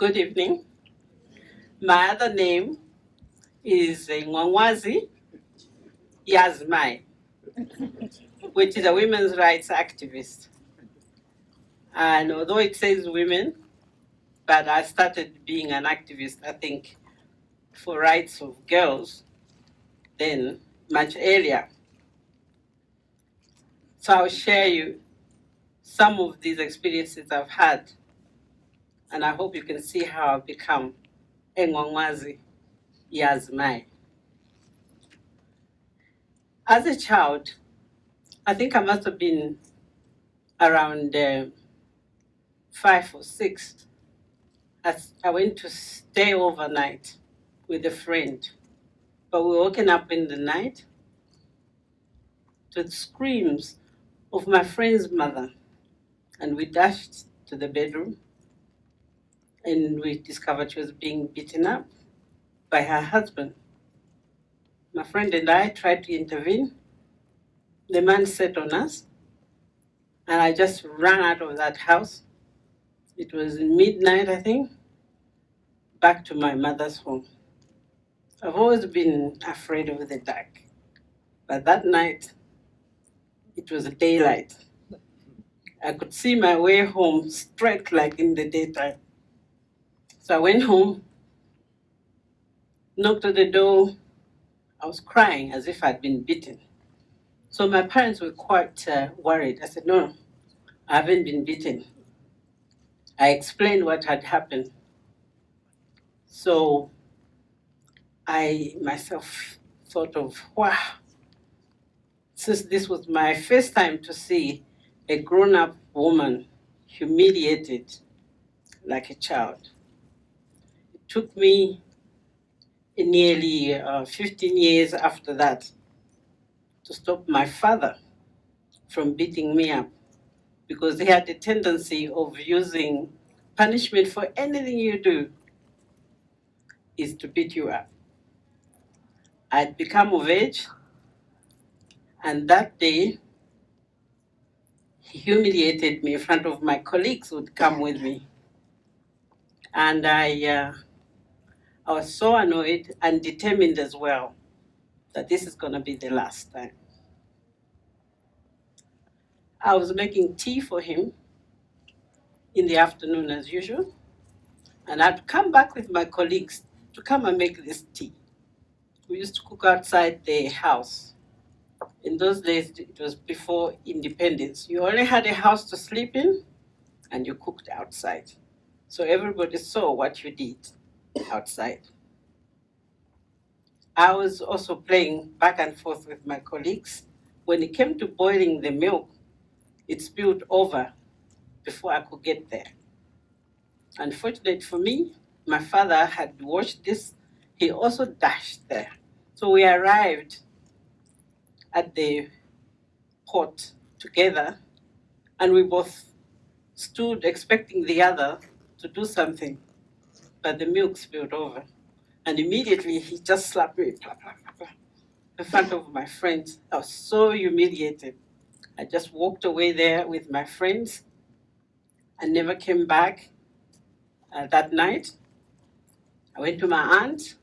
Good evening. My other name is Ngwangwazi Yazmai, which is a women's rights activist. And although it says women, but I started being an activist, I think, for rights of girls then much earlier. So I'll share you some of these experiences I've had, and I hope you can see how I've become Ngwangwazi Yazmai. As a child, I think I must have been around 5 or 6. As I went to stay overnight with a friend, but we were woken up in the night to the screams of my friend's mother, and we dashed to the bedroom, and we discovered she was being beaten up by her husband. My friend and I tried to intervene. The man sat on us, and I just ran out of that house. It was midnight, I think, back to my mother's home. I've always been afraid of the dark, but that night, it was daylight. I could see my way home straight like in the daytime. So I went home, knocked at the door. I was crying as if I'd been beaten. So my parents were quite worried. I said, no, I haven't been beaten. I explained what had happened. So I myself thought of, wow, since this was my first time to see a grown-up woman humiliated like a child. It took me nearly 15 years after that to stop my father from beating me up, because he had a tendency of using punishment for anything you do is to beat you up. I'd become of age, and that day, he humiliated me in front of my colleagues who would come with me. And I was so annoyed and determined as well that this is going to be the last time. I was making tea for him in the afternoon as usual, and I'd come back with my colleagues to come and make this tea. We used to cook outside the house. In those days, it was before independence. You only had a house to sleep in, and you cooked outside. So everybody saw what you did outside. I was also playing back and forth with my colleagues. When it came to boiling the milk, it spilled over before I could get there. Unfortunately for me, my father had watched this. He also dashed there. So we arrived at the pot together, and we both stood expecting the other to do something, but the milk spilled over. And immediately he just slapped me in front of my friends. I was so humiliated. I just walked away there with my friends and never came back that night. I went to my aunt,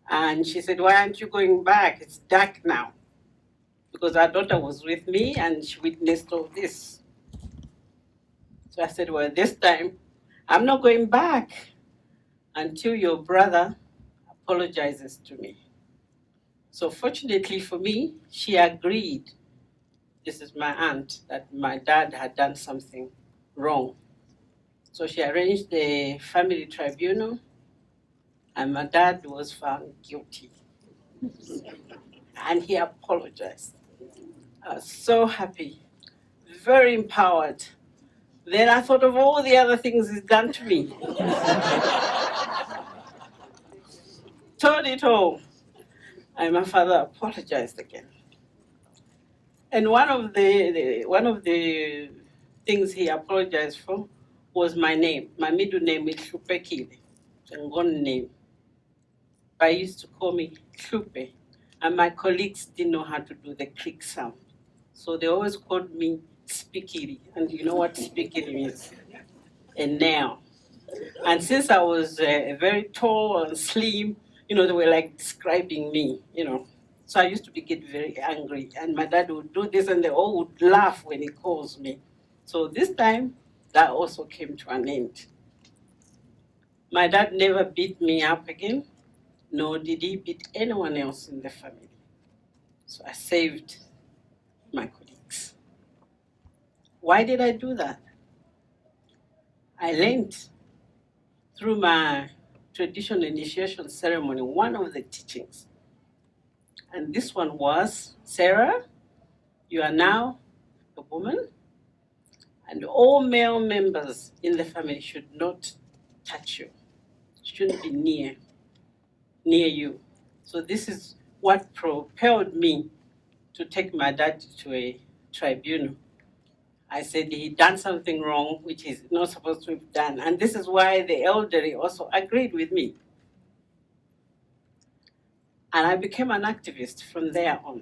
and she said, why aren't you going back? It's dark now. Because our daughter was with me and she witnessed all this. So I said, well, this time I'm not going back until your brother apologizes to me. So fortunately for me, she agreed, this is my aunt, that my dad had done something wrong. So she arranged the family tribunal, and my dad was found guilty. And he apologized. I was so happy, very empowered. Then I thought of all the other things he's done to me. Told it all. And my father apologized again. And one of the things he apologized for was my name. My middle name is Tlupekile, a Ngon name. But he used to call me Tlupe, and my colleagues didn't know how to do the click sound. So they always called me Spikiri, and you know what Spikiri means? A nail. And since I was very tall and slim, they were like describing me, So I used to get very angry, and my dad would do this, and they all would laugh when he calls me. So this time, that also came to an end. My dad never beat me up again, nor did he beat anyone else in the family. So I saved my colleagues. Why did I do that? I learned through my traditional initiation ceremony one of the teachings. And this one was, Sarah, you are now a woman, and all male members in the family should not touch you, shouldn't be near you. So this is what propelled me to take my dad to a tribunal. I said he'd done something wrong, which he's not supposed to have done. And this is why the elderly also agreed with me. And I became an activist from there on.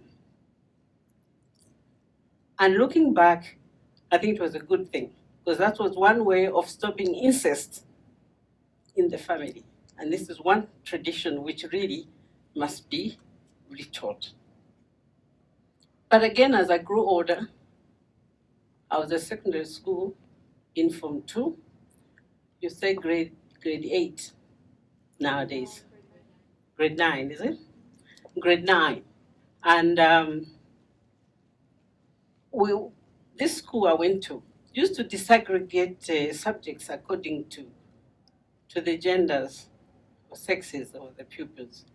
And looking back, I think it was a good thing, because that was one way of stopping incest in the family. And this is one tradition which really must be retaught. But again, as I grew older, I was at secondary school in Form 2. You say grade 8 nowadays. Grade 9, is it? Grade 9. And this school I went to used to disaggregate subjects according to the genders or sexes of the pupils.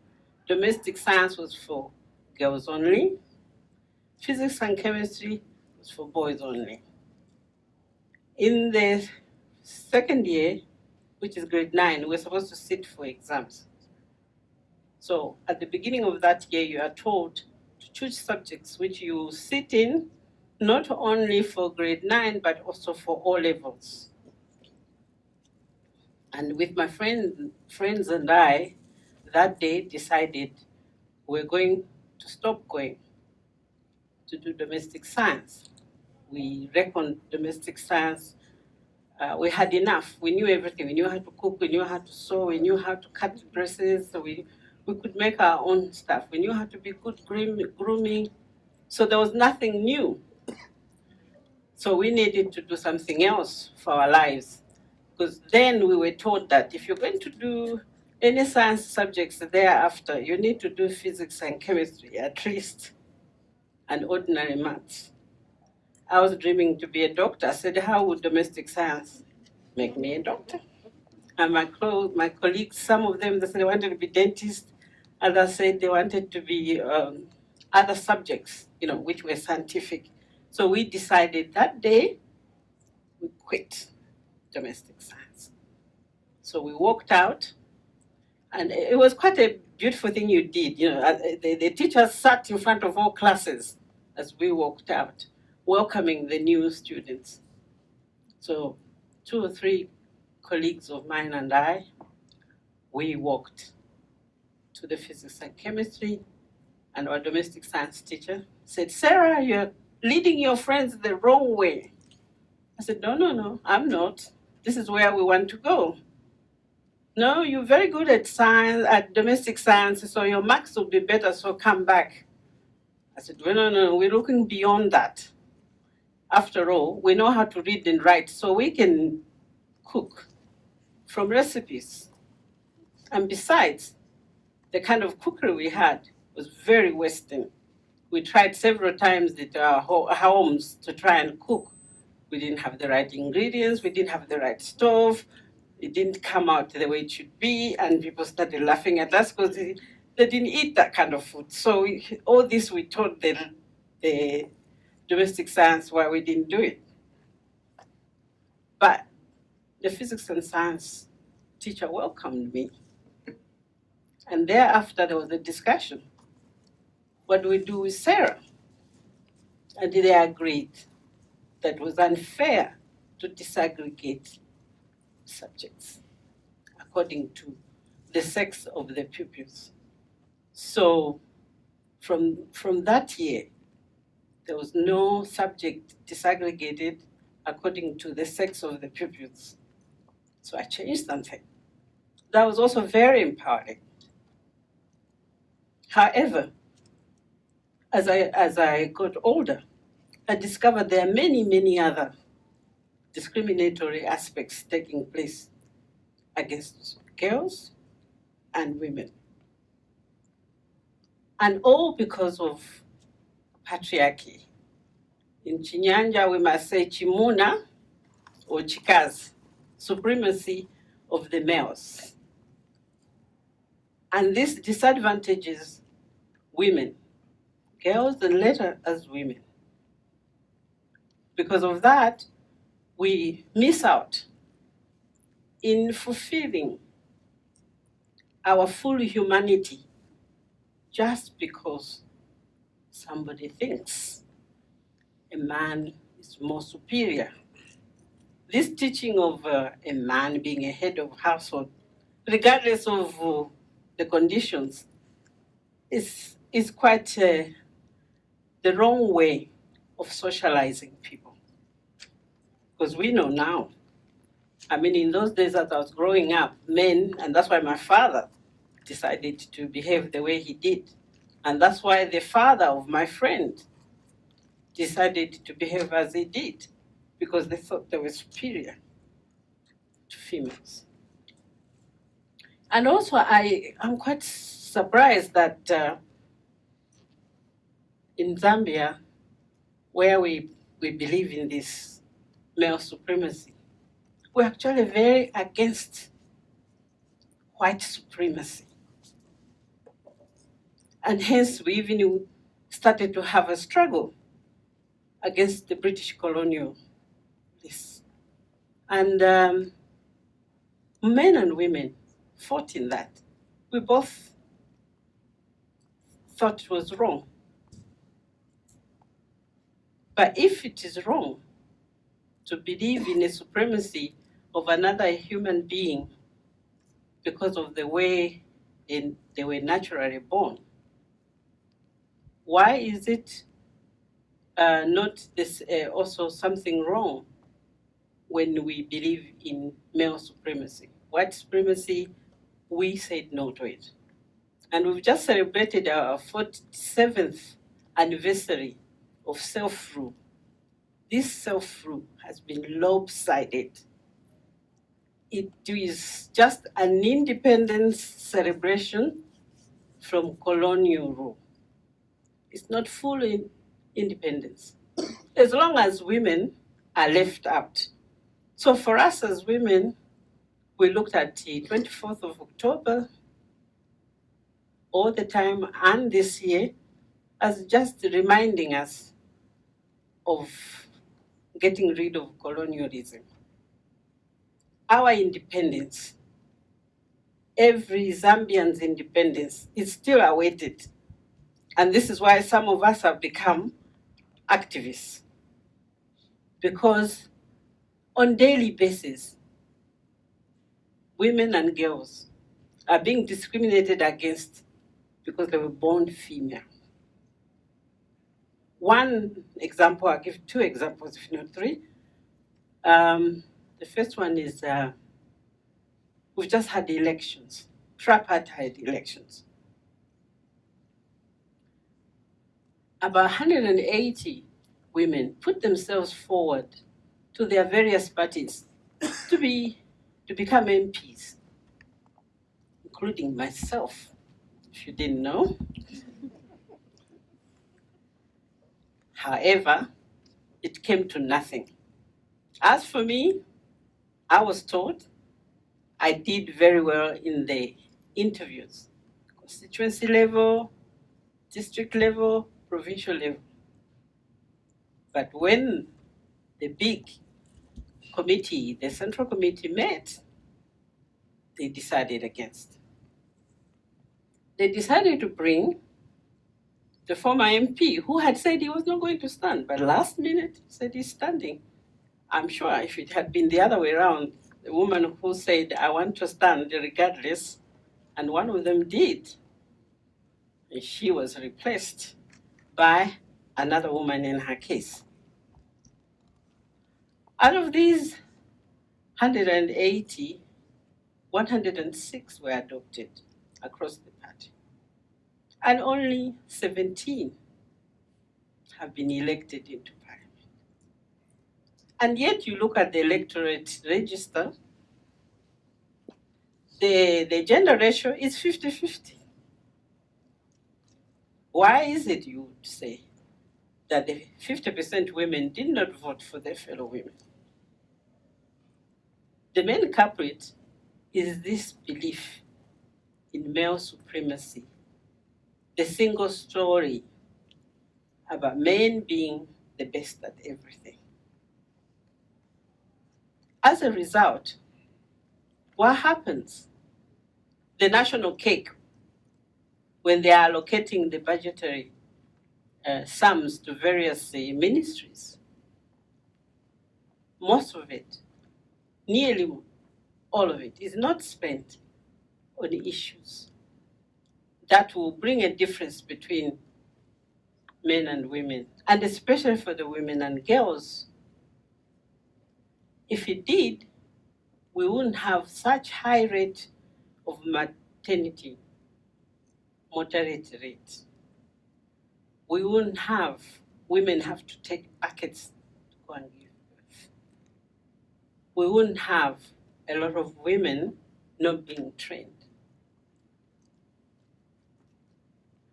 Domestic science was for girls only. Physics and chemistry was for boys only. In the second year, which is grade 9, we're supposed to sit for exams. So at the beginning of that year, you are told to choose subjects which you sit in, not only for grade 9, but also for O levels. And with my friends and I, that day decided we're going to stop going to do domestic science. We reckoned domestic science, we had enough. We knew everything. We knew how to cook, we knew how to sew, we knew how to cut dresses, so we could make our own stuff. We knew how to be good grooming. So there was nothing new. So we needed to do something else for our lives. Because then we were told that if you're going to do any science subjects thereafter, you need to do physics and chemistry at least, and ordinary maths. I was dreaming to be a doctor. I said, how would domestic science make me a doctor? And my colleagues, some of them, they said they wanted to be dentists. Others said they wanted to be other subjects, which were scientific. So we decided that day we quit domestic science. So we walked out, and it was quite a beautiful thing you did. The teachers sat in front of all classes as we walked out, welcoming the new students. So 2 or 3 colleagues of mine and I, we walked to the physics and chemistry, and our domestic science teacher said, Sarah, you're leading your friends the wrong way. I said, no, I'm not. This is where we want to go. No, you're very good at science, at domestic science, so your marks will be better, so come back. I said, no, we're looking beyond that. After all, we know how to read and write, so we can cook from recipes. And besides, the kind of cookery we had was very Western. We tried several times at our homes to try and cook. We didn't have the right ingredients, we didn't have the right stove, it didn't come out the way it should be, and people started laughing at us because they didn't eat that kind of food. So all this we taught the domestic science why we didn't do it. But the physics and science teacher welcomed me. And thereafter there was a discussion. What do we do with Sarah? And they agreed that it was unfair to disaggregate subjects according to the sex of the pupils. So from that year, there was no subject disaggregated according to the sex of the pupils. So I changed something. That was also very empowering. However, as I got older, I discovered there are many, many other discriminatory aspects taking place against girls and women. And all because of patriarchy. In Chinyanja, we must say chimuna or chikazi, supremacy of the males. And this disadvantages women, girls and later as women. Because of that, we miss out in fulfilling our full humanity just because somebody thinks a man is more superior. This teaching of a man being a head of household, regardless of the conditions, is quite the wrong way of socializing people. Because we know now, I mean, in those days as I was growing up, men, and that's why my father decided to behave the way he did. And that's why the father of my friend decided to behave as he did, because they thought they were superior to females. And also, I'm quite surprised that in Zambia, where we believe in this male supremacy, we're actually very against white supremacy. And hence, we even started to have a struggle against the British colonialists. And men and women fought in that. We both thought it was wrong. But if it is wrong to believe in a supremacy of another human being because of the way they were naturally born, why is it not this, also something wrong when we believe in male supremacy? White supremacy, we said no to it. And we've just celebrated our 47th anniversary of self-rule. This self-rule has been lopsided. It is just an independence celebration from colonial rule. It's not full independence, as long as women are left out. So for us as women, we looked at the 24th of October all the time and this year as just reminding us of getting rid of colonialism. Our independence, every Zambian's independence, is still awaited. And this is why some of us have become activists. Because on daily basis, women and girls are being discriminated against because they were born female. One example, I'll give two examples, if not three. The first one is we've just had the elections, tripartite elections. About 180 women put themselves forward to their various parties to become MPs, including myself, if you didn't know. However, it came to nothing. As for me, I was told I did very well in the interviews, constituency level, district level, provincial level. But when the big committee, the central committee met, they decided against. They decided to bring the former MP who had said he was not going to stand, but last minute said he's standing. I'm sure if it had been the other way around, the woman who said, I want to stand regardless, and one of them did, and she was replaced by another woman in her case. Out of these 180, 106 were adopted across the party. And only 17 have been elected into parliament. And yet you look at the electorate register, the gender ratio is 50-50. Why is it, you would say, that the 50% women did not vote for their fellow women? The main culprit is this belief in male supremacy, the single story about men being the best at everything. As a result, what happens? The national cake, when they are allocating the budgetary sums to various ministries, most of it, nearly all of it, is not spent on the issues that will bring a difference between men and women, and especially for the women and girls. If it did, we wouldn't have such high rate of maternity mortality rate. We wouldn't have women have to take buckets to go and give birth. We wouldn't have a lot of women not being trained.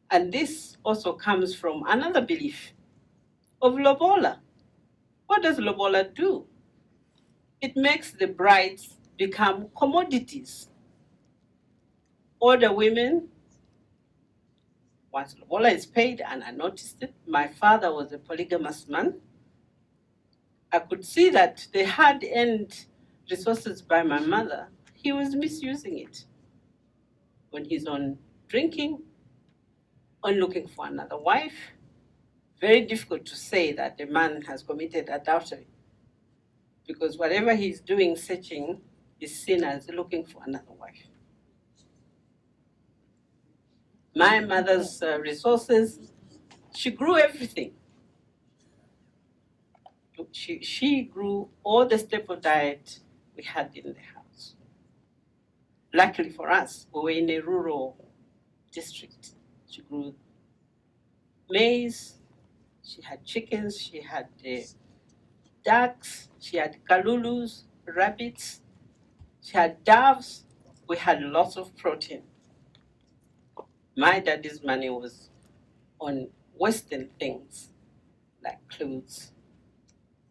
And this also comes from another belief of lobola. What does lobola do? It makes the brides become commodities. Older women, once lobola is paid, and I noticed it, my father was a polygamous man. I could see that the hard-earned resources by my mother, he was misusing it. When he's on drinking, on looking for another wife, very difficult to say that the man has committed adultery, because whatever he's doing, searching, is seen as looking for another wife. My mother's resources, she grew everything. She grew all the staple diet we had in the house. Luckily for us, we were in a rural district. She grew maize, she had chickens, she had ducks, she had kalulus, rabbits, she had doves. We had lots of protein. My daddy's money was on Western things like clothes,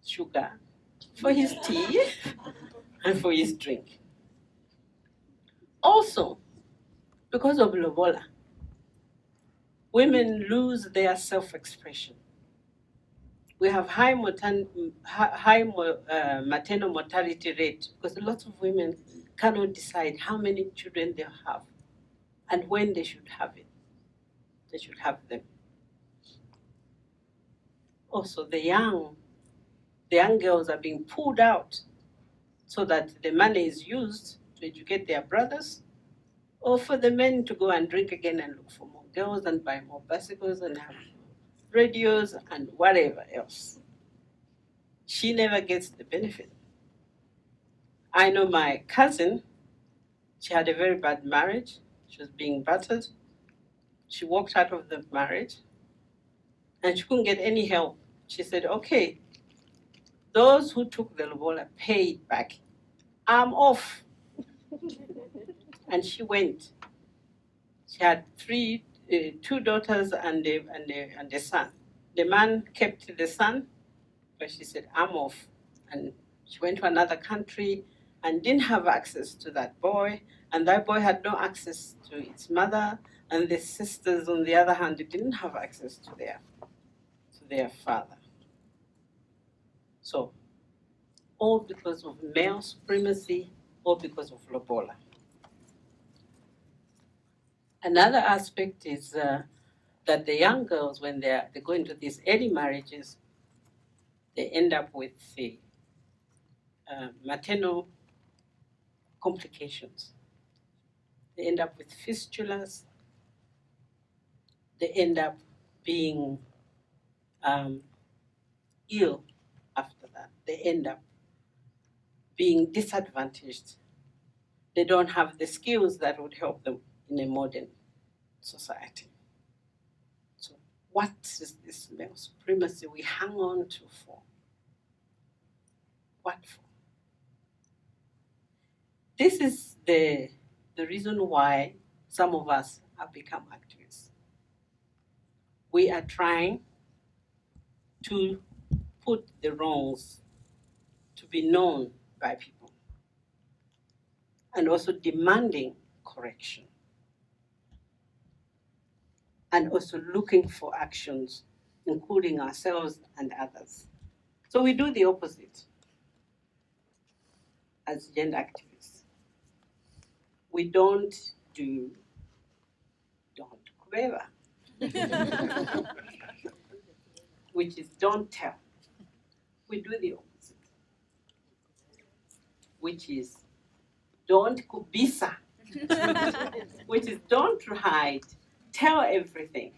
sugar, for his tea and for his drink. Also, because of lobola, women lose their self-expression. We have high maternal mortality rate because lots of women cannot decide how many children they have and when they should have it. They should have them. Also, the young girls are being pulled out so that the money is used to educate their brothers, or for the men to go and drink again and look for more girls and buy more bicycles and have radios and whatever else. She never gets the benefit. I know my cousin, she had a very bad marriage. She was being battered. She walked out of the marriage and she couldn't get any help. She said, okay, those who took the lobola paid back. I'm off. And she went. She had two daughters and a son. The man kept the son, but she said, I'm off. And she went to another country and didn't have access to that boy. And that boy had no access to its mother. And the sisters, on the other hand, didn't have access to their father. So, all because of male supremacy, all because of lobola. Another aspect is that the young girls, when they go into these early marriages, they end up with the maternal complications. They end up with fistulas. They end up being ill after that. They end up being disadvantaged. They don't have the skills that would help them in a modern society. So what is this male supremacy we hang on to for? What for? This is the reason why some of us have become activists. We are trying to put the wrongs to be known by people and also demanding correction and also looking for actions, including ourselves and others. So we do the opposite as gender activists. We don't do don't kubeba, which is don't tell. We do the opposite, which is don't kubisa, which is don't hide, tell everything.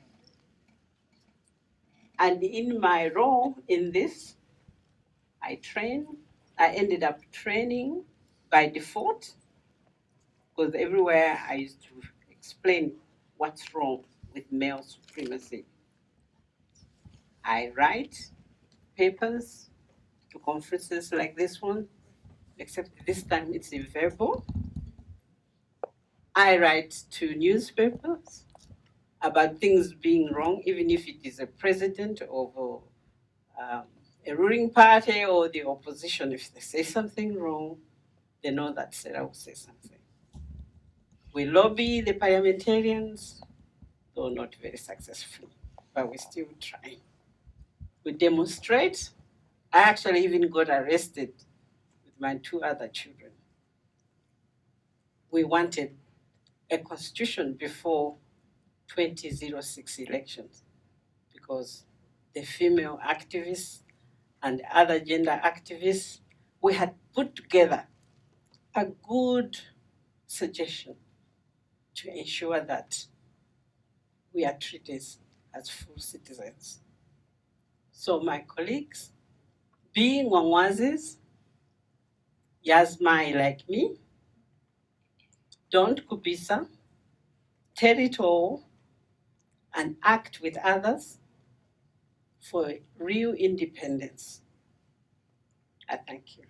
And in my role in this, I ended up training by default, because everywhere I used to explain what's wrong with male supremacy. I write papers to conferences like this one, except this time it's in verbal. I write to newspapers about things being wrong, even if it is a president of a ruling party or the opposition. If they say something wrong, they know that Sarah will say something. We lobby the parliamentarians, though not very successful, but we still try. We demonstrate. I actually even got arrested with my 2 other children. We wanted a constitution before 2006 elections because the female activists and other gender activists, we had put together a good suggestion to ensure that we are treated as full citizens. So my colleagues, being Wangwazis, Yasmai like me, don't kubisa, tell it all, and act with others for real independence. I thank you.